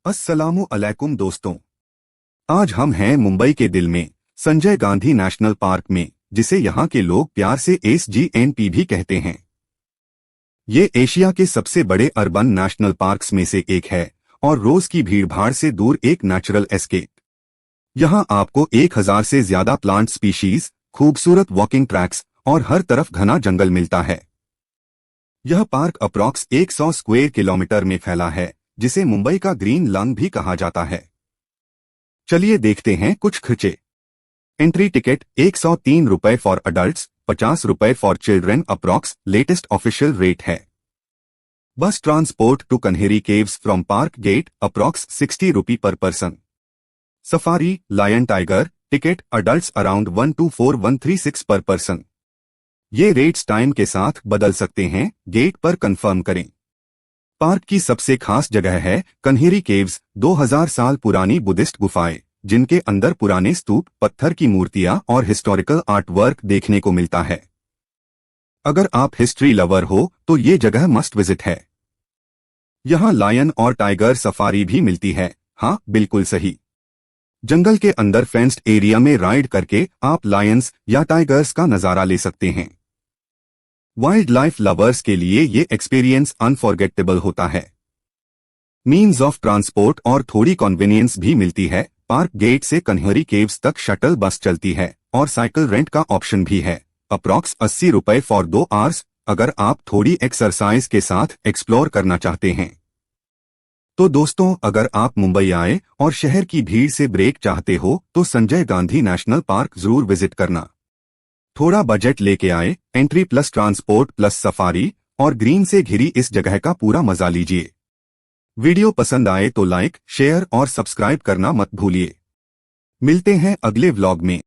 अस्सलामु अलैकुम दोस्तों। आज हम हैं मुंबई के दिल में संजय गांधी नेशनल पार्क में, जिसे यहाँ के लोग प्यार से SGNP भी कहते हैं। ये एशिया के सबसे बड़े अर्बन नेशनल पार्क्स में से एक है और रोज की भीड़भाड़ से दूर एक नेचुरल एस्केप। यहाँ आपको 1000 से ज्यादा प्लांट स्पीशीज, खूबसूरत वॉकिंग ट्रैक्स और हर तरफ घना जंगल मिलता है। यह पार्क अप्रॉक्स 100 स्क्वायर किलोमीटर में फैला है, जिसे मुंबई का ग्रीन लंग भी कहा जाता है। चलिए देखते हैं कुछ खर्चे। एंट्री टिकट 103 रुपए फॉर अडल्ट्स, 50 रुपए for children approx latest official rate है। Bus transport to Kanheri caves from park gate approx 60 rupee per person. Safari lion tiger ticket adults around 124,136 per person. ये रेट्स टाइम के साथ बदल सकते हैं, gate पर कंफर्म करें। पार्क की सबसे खास जगह है कन्हेरी केव्स, 2000 साल पुरानी बुद्धिस्ट गुफाएं, जिनके अंदर पुराने स्तूप, पत्थर की मूर्तियां और हिस्टोरिकल आर्ट वर्क देखने को मिलता है। अगर आप हिस्ट्री लवर हो तो ये जगह मस्ट विजिट है। यहाँ लायन और टाइगर सफारी भी मिलती है। हाँ, बिल्कुल सही। जंगल के अंदर फेंस्ड एरिया में राइड करके आप लायंस या टाइगर्स का नजारा ले सकते हैं। वाइल्ड लाइफ लवर्स के लिए ये एक्सपीरियंस अनफॉरगेटेबल होता है। मीन्स ऑफ ट्रांसपोर्ट और थोड़ी कन्वीनियंस भी मिलती है। पार्क गेट से कन्हेरी केव्स तक शटल बस चलती है और साइकिल रेंट का ऑप्शन भी है। अप्रॉक्स 80 रुपए फॉर 2 आवर्स, अगर आप थोड़ी एक्सरसाइज के साथ एक्सप्लोर करना चाहते हैं। तो दोस्तों, अगर आप मुंबई आए और शहर की भीड़ से ब्रेक चाहते हो तो संजय गांधी नेशनल पार्क जरूर विजिट करना। थोड़ा बजट लेके आए, entry plus transport plus safari और ग्रीन से घिरी इस जगह का पूरा मजा लीजिए। वीडियो पसंद आए तो लाइक, शेयर और सब्सक्राइब करना मत भूलिए। मिलते हैं अगले व्लॉग में।